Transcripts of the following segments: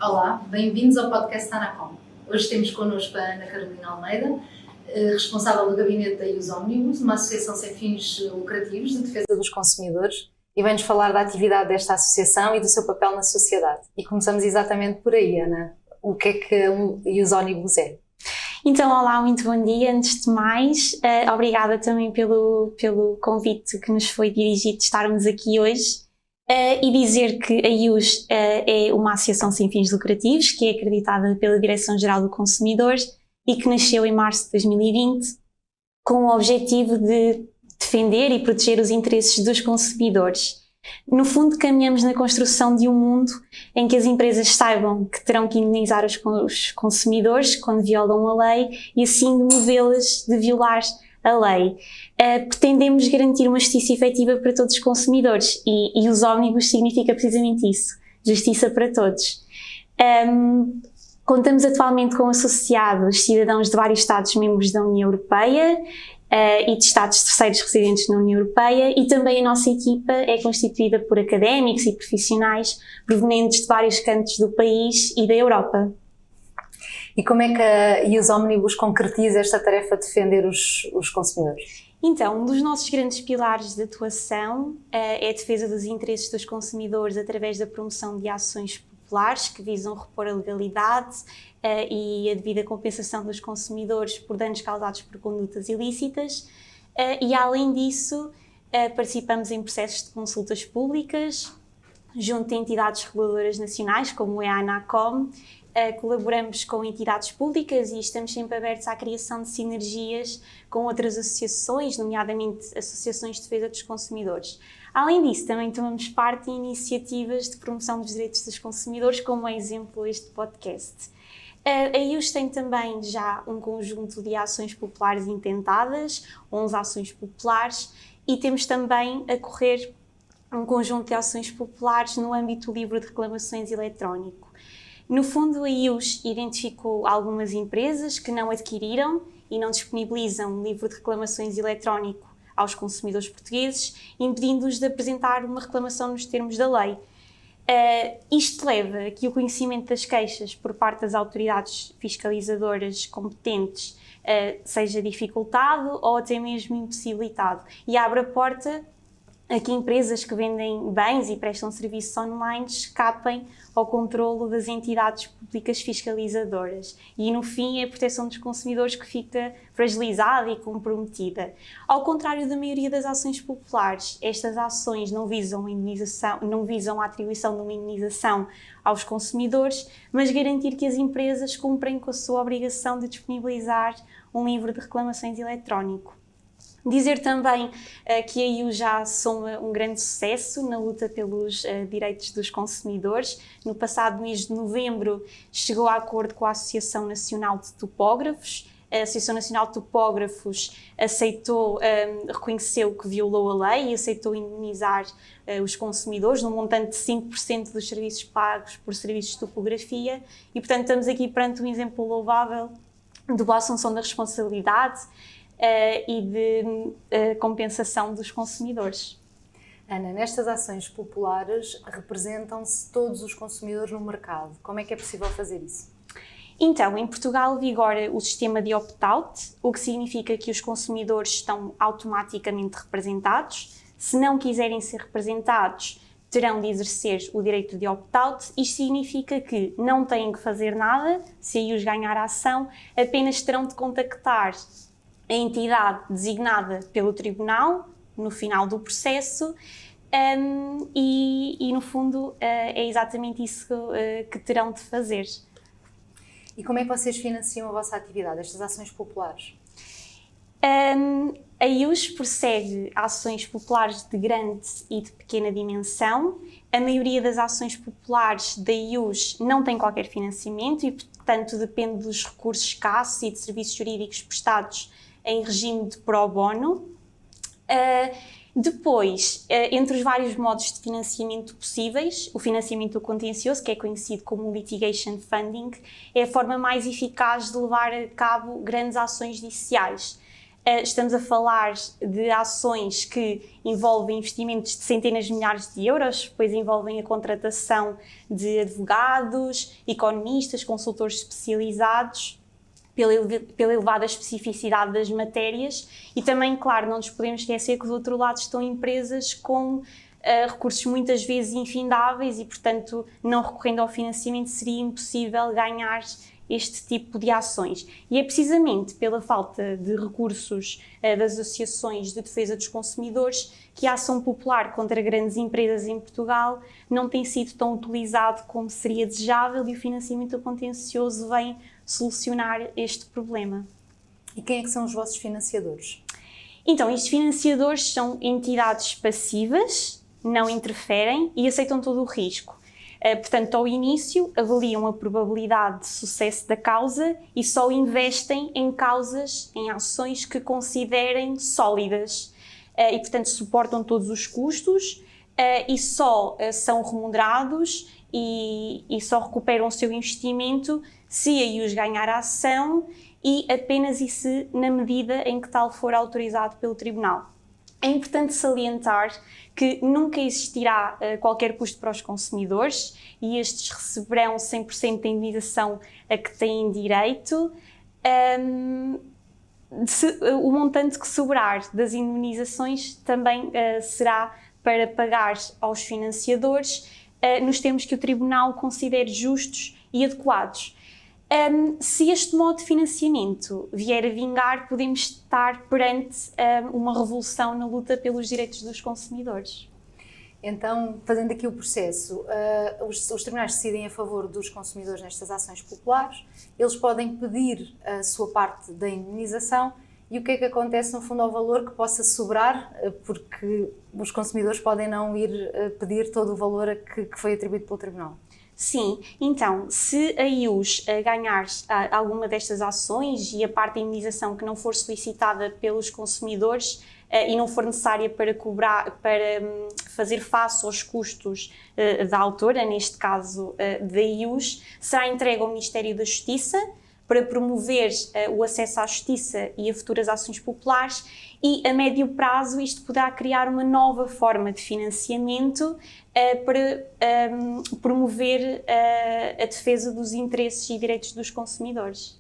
Olá, bem-vindos ao podcast Anacom. Hoje temos connosco a Ana Carolina Almeida, responsável do gabinete da IUS Omnibus, uma associação sem fins lucrativos de defesa dos consumidores, e vem-nos falar da atividade desta associação e do seu papel na sociedade. E começamos exatamente por aí, Ana. O que é que o IUS Omnibus é? Então, olá, muito bom dia. Antes de mais, obrigada também pelo convite que nos foi dirigido de estarmos aqui hoje. E dizer que a IUS é uma associação sem fins lucrativos que é acreditada pela Direção-Geral do Consumidor e que nasceu em março de 2020 com o objetivo de defender e proteger os interesses dos consumidores. No fundo, caminhamos na construção de um mundo em que as empresas saibam que terão que indenizar os consumidores quando violam a lei e assim demovê-las de violar a lei. Pretendemos garantir uma justiça efetiva para todos os consumidores e os Omnibus significa precisamente isso, justiça para todos. Contamos atualmente com associados cidadãos de vários Estados-membros da União Europeia e de Estados terceiros residentes na União Europeia, e também a nossa equipa é constituída por académicos e profissionais provenientes de vários cantos do país e da Europa. E como é que a IUS Omnibus concretiza esta tarefa de defender os consumidores? Então, um dos nossos grandes pilares de atuação é a defesa dos interesses dos consumidores através da promoção de ações populares que visam repor a legalidade e a devida compensação dos consumidores por danos causados por condutas ilícitas. E, além disso, participamos em processos de consultas públicas junto de entidades reguladoras nacionais, como é a Anacom. Colaboramos com entidades públicas e estamos sempre abertos à criação de sinergias com outras associações, nomeadamente associações de defesa dos consumidores. Além disso, também tomamos parte em iniciativas de promoção dos direitos dos consumidores, como é exemplo este podcast. A IUS tem também já um conjunto de ações populares intentadas, 11 ações populares, e temos também a correr um conjunto de ações populares no âmbito do livro de reclamações eletrónico. No fundo, a IUS identificou algumas empresas que não adquiriram e não disponibilizam um livro de reclamações eletrónico aos consumidores portugueses, impedindo-os de apresentar uma reclamação nos termos da lei. Isto leva a que o conhecimento das queixas por parte das autoridades fiscalizadoras competentes seja dificultado ou até mesmo impossibilitado, e abre a porta a que empresas que vendem bens e prestam serviços online escapem ao controlo das entidades públicas fiscalizadoras. E, no fim, é a proteção dos consumidores que fica fragilizada e comprometida. Ao contrário da maioria das ações populares, estas ações não visam a atribuição de uma indenização aos consumidores, mas garantir que as empresas cumprem com a sua obrigação de disponibilizar um livro de reclamações eletrónico. Dizer também que a IUS já soma um grande sucesso na luta pelos direitos dos consumidores. No passado mês de novembro chegou a acordo com a Associação Nacional de Topógrafos. A Associação Nacional de Topógrafos reconheceu que violou a lei e aceitou indenizar os consumidores num montante de 5% dos serviços pagos por serviços de topografia, e, portanto, estamos aqui perante um exemplo louvável de boa assunção da responsabilidade e de compensação dos consumidores. Ana, nestas ações populares representam-se todos os consumidores no mercado. Como é que é possível fazer isso? Então, em Portugal vigora o sistema de opt-out, o que significa que os consumidores estão automaticamente representados. Se não quiserem ser representados, terão de exercer o direito de opt-out. Isto significa que não têm que fazer nada se a IUS ganhar a ação, apenas terão de contactar a entidade designada pelo tribunal no final do processo e no fundo, é exatamente isso que terão de fazer. E como é que vocês financiam a vossa atividade, estas ações populares? A IUS persegue ações populares de grande e de pequena dimensão. A maioria das ações populares da IUS não tem qualquer financiamento e, portanto, depende dos recursos escassos e de serviços jurídicos prestados em regime de pro bono. Depois, entre os vários modos de financiamento possíveis, o financiamento contencioso, que é conhecido como litigation funding, é a forma mais eficaz de levar a cabo grandes ações judiciais. Estamos a falar de ações que envolvem investimentos de centenas de milhares de euros, depois envolvem a contratação de advogados, economistas, consultores especializados, pela elevada especificidade das matérias, e também, claro, não nos podemos esquecer que do outro lado estão empresas com recursos muitas vezes infindáveis e, portanto, não recorrendo ao financiamento seria impossível ganhar este tipo de ações. E é precisamente pela falta de recursos das associações de defesa dos consumidores que a ação popular contra grandes empresas em Portugal não tem sido tão utilizado como seria desejável, e o financiamento contencioso vem solucionar este problema. E quem é que são os vossos financiadores? Então, estes financiadores são entidades passivas, não interferem e aceitam todo o risco. Portanto, ao início, avaliam a probabilidade de sucesso da causa e só investem em causas, em ações que considerem sólidas. E, portanto, suportam todos os custos e só são remunerados e só recuperam o seu investimento se a IUS ganhar a ação e apenas e se na medida em que tal for autorizado pelo Tribunal. É importante salientar que nunca existirá qualquer custo para os consumidores e estes receberão 100% da indenização a que têm direito. O montante que sobrar das indenizações também será para pagar aos financiadores nos termos que o Tribunal considere justos e adequados. Se este modo de financiamento vier a vingar, podemos estar perante uma revolução na luta pelos direitos dos consumidores. Então, fazendo aqui o processo, os tribunais decidem a favor dos consumidores nestas ações populares, eles podem pedir a sua parte da indenização, e o que é que acontece no fundo ao valor que possa sobrar, porque os consumidores podem não ir pedir todo o valor que foi atribuído pelo Tribunal? Sim, então, se a IUS ganhar alguma destas ações e a parte da indenização que não for solicitada pelos consumidores e não for necessária para fazer face aos custos da autora, neste caso da IUS, será entregue ao Ministério da Justiça para promover o acesso à justiça e a futuras ações populares, e a médio prazo isto poderá criar uma nova forma de financiamento para promover a defesa dos interesses e direitos dos consumidores.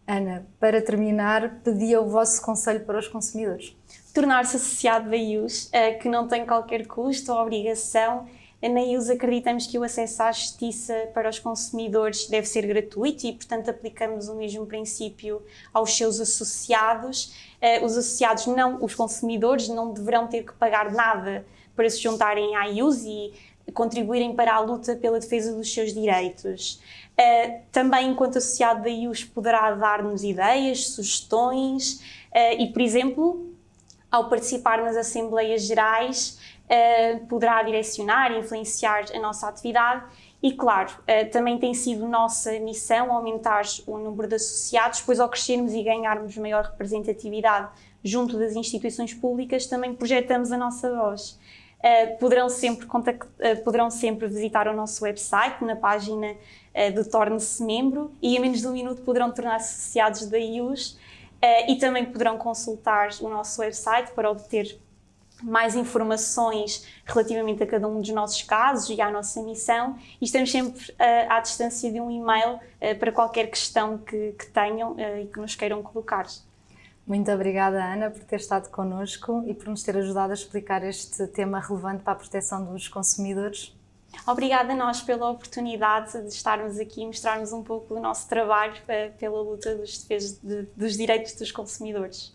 Ana, para terminar, pedia o vosso conselho para os consumidores. Tornar-se associado da IUS, que não tem qualquer custo ou obrigação. Na IUS acreditamos que o acesso à justiça para os consumidores deve ser gratuito e, portanto, aplicamos o mesmo princípio aos seus associados. Os associados, os consumidores, não deverão ter que pagar nada para se juntarem à IUS e contribuírem para a luta pela defesa dos seus direitos. Também, enquanto associado da IUS, poderá dar-nos ideias, sugestões e, por exemplo, ao participar nas Assembleias Gerais, poderá direcionar e influenciar a nossa atividade e, claro, também tem sido nossa missão aumentar o número de associados, pois ao crescermos e ganharmos maior representatividade junto das instituições públicas, também projetamos a nossa voz. Poderão sempre visitar o nosso website na página de Torne-se Membro e, em menos de um minuto, poderão tornar-se associados da IUS e também poderão consultar o nosso website para obter mais informações relativamente a cada um dos nossos casos e à nossa missão, e estamos sempre à distância de um e-mail para qualquer questão que tenham e que nos queiram colocar. Muito obrigada, Ana, por ter estado connosco e por nos ter ajudado a explicar este tema relevante para a proteção dos consumidores. Obrigada a nós pela oportunidade de estarmos aqui e mostrarmos um pouco do nosso trabalho pela luta dos direitos dos consumidores.